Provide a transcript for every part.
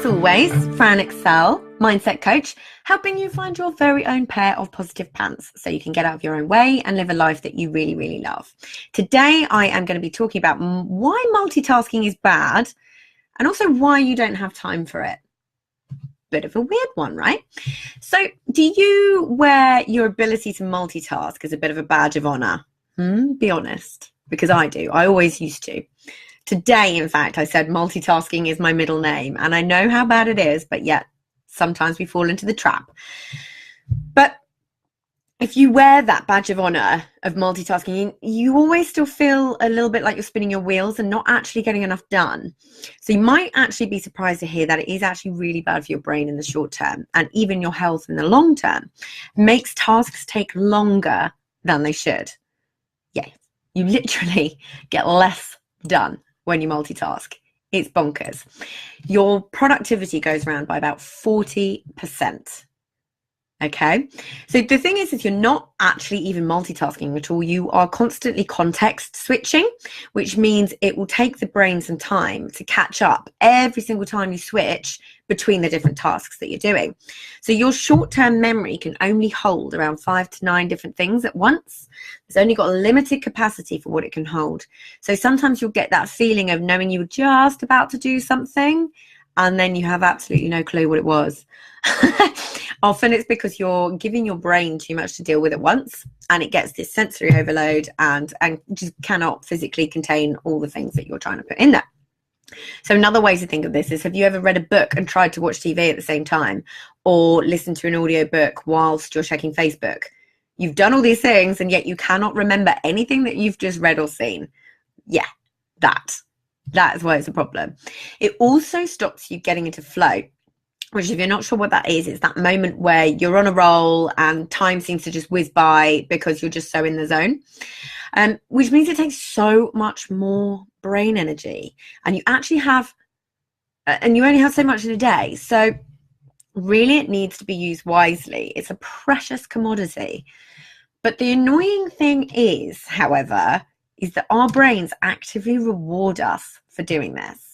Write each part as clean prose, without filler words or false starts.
As always, Fran, Excell, mindset coach, helping you find your very own pair of positive pants so you can get out of your own way and live a life that you really, really love. Today, I am going to be talking about why multitasking is bad and also why you don't have time for it. Bit of a weird one, right? So do you wear your ability to multitask as a bit of a badge of honor? Be honest, because I do. I always used to. Today, in fact, I said multitasking is my middle name, and I know how bad it is, but yet sometimes we fall into the trap. But if you wear that badge of honor of multitasking, you always still feel a little bit like you're spinning your wheels and not actually getting enough done. So you might actually be surprised to hear that it is actually really bad for your brain in the short term, and even your health in the long term. It makes tasks take longer than they should. Yeah, you literally get less done when you multitask. It's bonkers. Your productivity goes around by about 40%. Okay, so the thing is you're not actually even multitasking at all. You are constantly context switching, which means it will take the brain some time to catch up every single time you switch between the different tasks that you're doing. So your short-term memory can only hold around 5 to 9 different things at once. It's only got a limited capacity for what it can hold. So sometimes you'll get that feeling of knowing you were just about to do something and then you have absolutely no clue what it was. Often it's because you're giving your brain too much to deal with at once, and it gets this sensory overload and just cannot physically contain all the things that you're trying to put in there. So another way to think of this is, have you ever read a book and tried to watch TV at the same time, or listen to an audiobook whilst you're checking Facebook? You've done all these things and yet you cannot remember anything that you've just read or seen. Yeah, that is why it's a problem. It also stops you getting into flow, which, if you're not sure what that is, it's that moment where you're on a roll and time seems to just whiz by because you're just so in the zone. Which means it takes so much more brain energy, and you actually have, and you only have so much in a day. So really it needs to be used wisely. It's a precious commodity. But the annoying thing is, however, is that our brains actively reward us for doing this.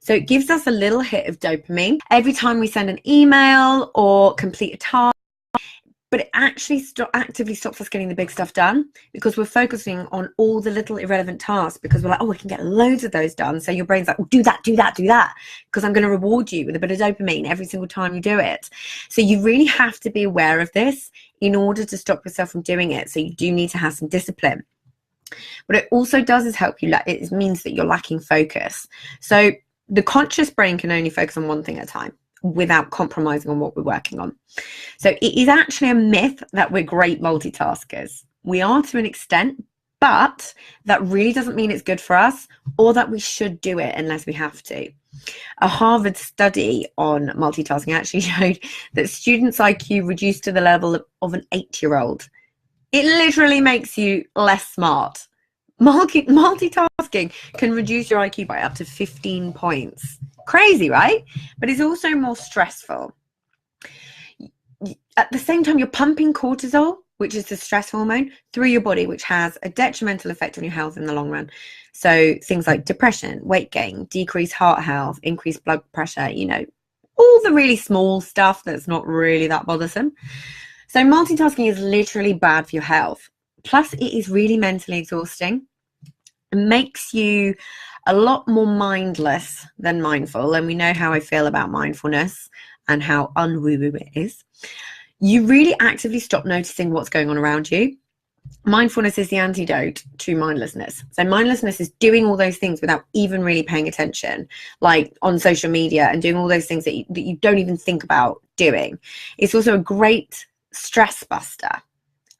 So it gives us a little hit of dopamine every time we send an email or complete a task, but it actually actively stops us getting the big stuff done because we're focusing on all the little irrelevant tasks, because we're like, oh, we can get loads of those done. So your brain's like, oh, do that, because I'm going to reward you with a bit of dopamine every single time you do it. So you really have to be aware of this in order to stop yourself from doing it. So you do need to have some discipline. What it also does is help you, it means that you're lacking focus. So the conscious brain can only focus on one thing at a time without compromising on what we're working on. So it is actually a myth that we're great multitaskers. We are to an extent, but that really doesn't mean it's good for us or that we should do it unless we have to. A Harvard study on multitasking actually showed that students' IQ reduced to the level of an 8-year-old. It literally makes you less smart. Multitasking can reduce your IQ by up to 15 points. Crazy, right? But it's also more stressful. At the same time, you're pumping cortisol, which is the stress hormone, through your body, which has a detrimental effect on your health in the long run. So things like depression, weight gain, decreased heart health, increased blood pressure, all the really small stuff that's not really that bothersome. So multitasking is literally bad for your health. Plus, it is really mentally exhausting. It makes you a lot more mindless than mindful. And we know how I feel about mindfulness and how unwoo-woo it is. You really actively stop noticing what's going on around you. Mindfulness is the antidote to mindlessness. So mindlessness is doing all those things without even really paying attention, like on social media, and doing all those things that you don't even think about doing. It's also a great stress buster.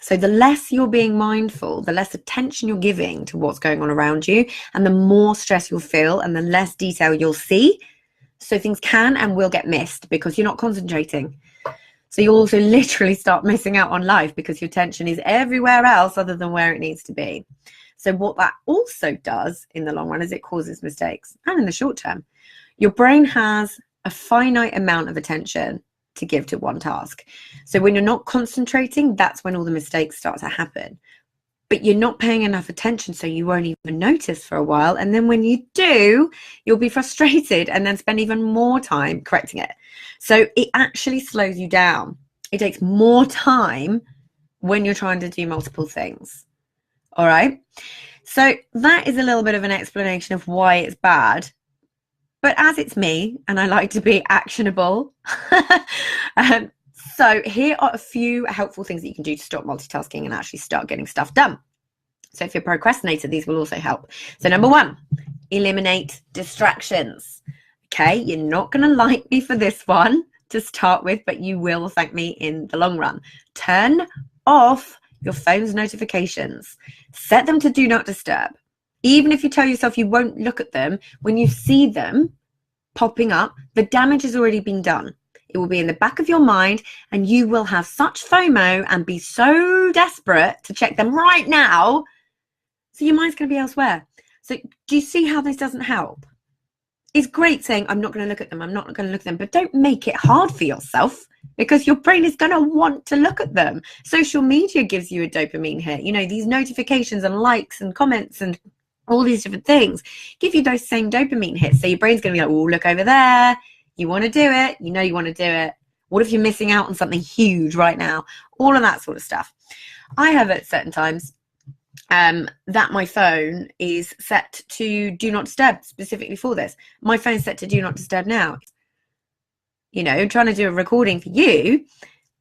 So the less you're being mindful, the less attention you're giving to what's going on around you, and the more stress you'll feel and the less detail you'll see. So things can and will get missed because you're not concentrating. So you'll also literally start missing out on life because your attention is everywhere else other than where it needs to be. So what that also does in the long run is it causes mistakes. And in the short term, your brain has a finite amount of attention to give to one task. So when you're not concentrating, that's when all the mistakes start to happen. but you're not paying enough attention, so you won't even notice for a while. And then when you do, you'll be frustrated and then spend even more time correcting it. So it actually slows you down. It takes more time when you're trying to do multiple things. All right. So that is a little bit of an explanation of why it's bad. But as it's me, and I like to be actionable, so here are a few helpful things that you can do to stop multitasking and actually start getting stuff done. So if you're a procrastinator, these will also help. So number one, eliminate distractions. Okay, you're not going to like me for this one to start with, but you will thank me in the long run. Turn off your phone's notifications. Set them to do not disturb. Even if you tell yourself you won't look at them, when you see them popping up, the damage has already been done. It will be in the back of your mind, and you will have such FOMO and be so desperate to check them right now. So your mind's going to be elsewhere. So do you see how this doesn't help? It's great saying, I'm not going to look at them. I'm not going to look at them. But don't make it hard for yourself, because your brain is going to want to look at them. Social media gives you a dopamine hit. You know, these notifications and likes and comments and all these different things give you those same dopamine hits. So your brain's going to be like, oh, look over there. You want to do it. You know you want to do it. What if you're missing out on something huge right now? All of that sort of stuff. I have at certain times that my phone is set to do not disturb specifically for this. My phone's set to do not disturb now. You know, trying to do a recording for you,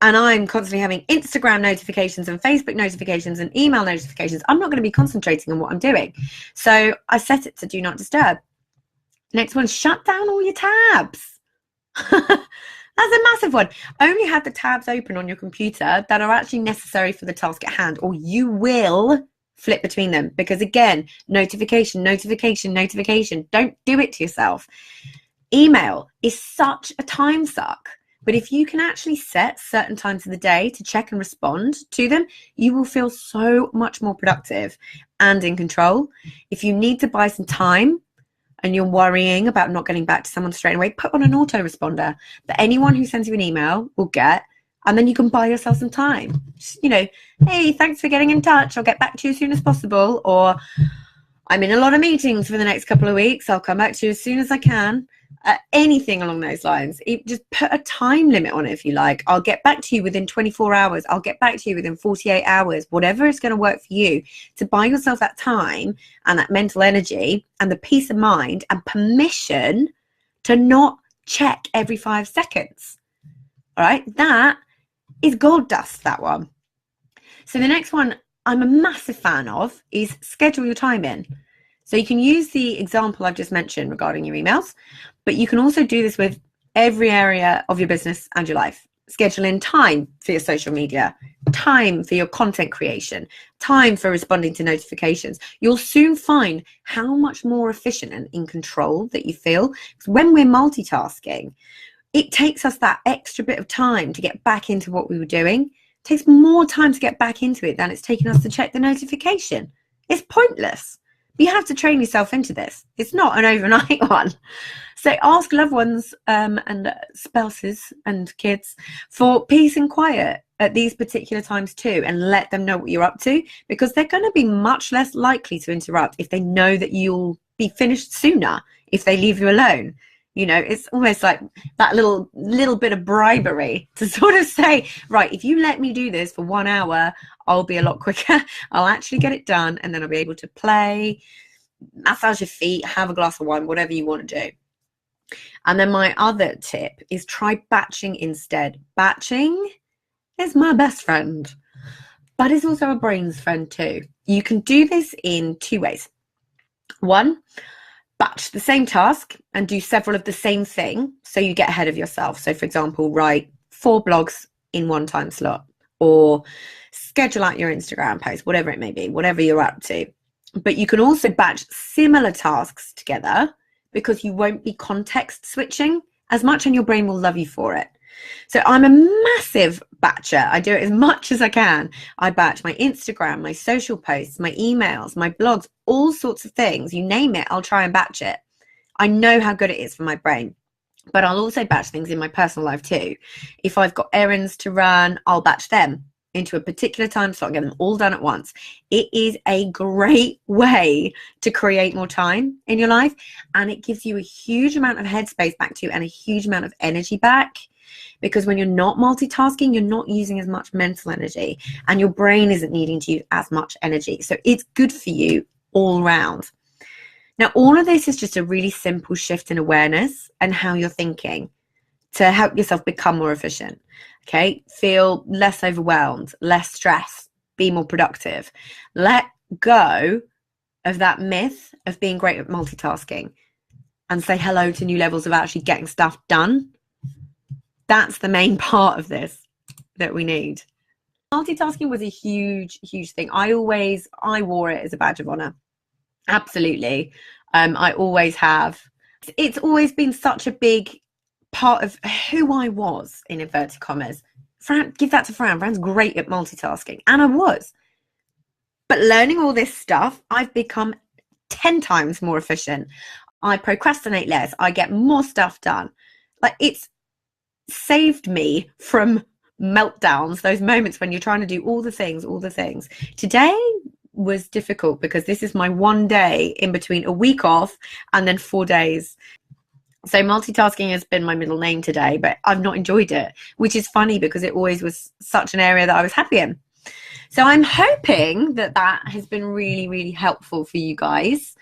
and I'm constantly having Instagram notifications and Facebook notifications and email notifications. I'm not going to be concentrating on what I'm doing. So I set it to do not disturb. Next one, shut down all your tabs. That's a massive one. Only have the tabs open on your computer that are actually necessary for the task at hand, or you will flip between them. Because again, notification. Don't do it to yourself. Email is such a time suck. But if you can actually set certain times of the day to check and respond to them, you will feel so much more productive and in control. If you need to buy some time and you're worrying about not getting back to someone straight away, put on an autoresponder that anyone who sends you an email will get, and then you can buy yourself some time. Just, you know, hey, thanks for getting in touch. I'll get back to you as soon as possible. Or I'm in a lot of meetings for the next couple of weeks. I'll come back to you as soon as I can. Anything along those lines. Just put a time limit on it if you like. I'll get back to you within 24 hours. I'll get back to you within 48 hours. Whatever is going to work for you, to buy yourself that time and that mental energy and the peace of mind and permission to not check every 5 seconds. All right, that is gold dust, that one. So the next one I'm a massive fan of is schedule your time in. So you can use the example I've just mentioned regarding your emails, but you can also do this with every area of your business and your life. Schedule in time for your social media, time for your content creation, time for responding to notifications. You'll soon find how much more efficient and in control that you feel. Because when we're multitasking, it takes us that extra bit of time to get back into what we were doing. It takes more time to get back into it than it's taken us to check the notification. It's pointless. You have to train yourself into this. It's not an overnight one. So ask loved ones and spouses and kids for peace and quiet at these particular times too, and let them know what you're up to, because they're going to be much less likely to interrupt if they know that you'll be finished sooner if they leave you alone. You know, it's almost like that little bit of bribery to sort of say, right, if you let me do this for 1 hour, I'll be a lot quicker. I'll actually get it done, and then I'll be able to play, massage your feet, have a glass of wine, whatever you want to do. And then my other tip is try batching instead. Batching is my best friend, but it's also a brain's friend too. You can do this in 2 ways. One, batch the same task and do several of the same thing so you get ahead of yourself. So for example, write 4 blogs in 1 time slot, or schedule out your Instagram post, whatever it may be, whatever you're up to. But you can also batch similar tasks together, because you won't be context switching as much and your brain will love you for it. So I'm a massive batcher. I do it as much as I can. I batch my Instagram, my social posts, my emails, my blogs, all sorts of things. You name it, I'll try and batch it. I know how good it is for my brain. But I'll also batch things in my personal life too. If I've got errands to run, I'll batch them. into a particular time slot and get them all done at once. It is a great way to create more time in your life, and it gives you a huge amount of headspace back to you and a huge amount of energy back, because when you're not multitasking, you're not using as much mental energy and your brain isn't needing to use as much energy. So it's good for you all round. Now, all of this is just a really simple shift in awareness and how you're thinking to help yourself become more efficient. Okay, feel less overwhelmed, less stressed, be more productive. Let go of that myth of being great at multitasking and say hello to new levels of actually getting stuff done. That's the main part of this that we need. Multitasking was a huge thing. I wore it as a badge of honor. Absolutely. I always have. It's always been such a big part of who I was, in inverted commas. Fran, give that to Fran. Fran's great at multitasking, and I was. But learning all this stuff, I've become 10 times more efficient. I procrastinate less. I get more stuff done. Like, it's saved me from meltdowns, those moments when you're trying to do all the things. Today was difficult because this is my one day in between a week off and then 4 days. So multitasking has been my middle name today, but I've not enjoyed it, which is funny because it always was such an area that I was happy in. So I'm hoping that has been really helpful for you guys.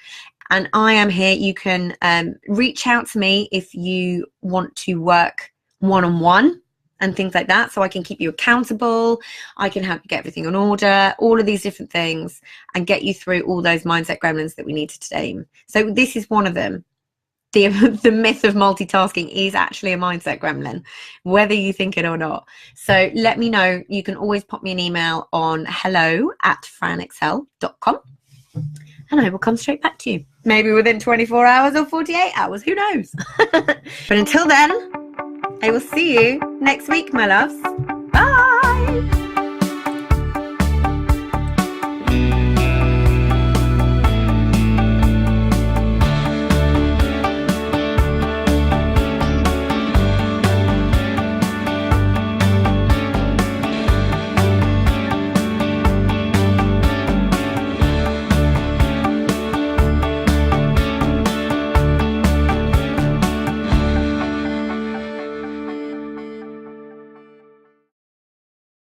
And I am here. You can reach out to me if you want to work one-on-one and things like that, so I can keep you accountable. I can help you get everything in order, all of these different things, and get you through all those mindset gremlins that we need to tame. So this is one of them. The myth of multitasking is actually a mindset gremlin, whether you think it or not. So let me know. You can always pop me an email on hello@franexcell.com and I will come straight back to you. Maybe within 24 hours or 48 hours, who knows? But until then, I will see you next week, my loves.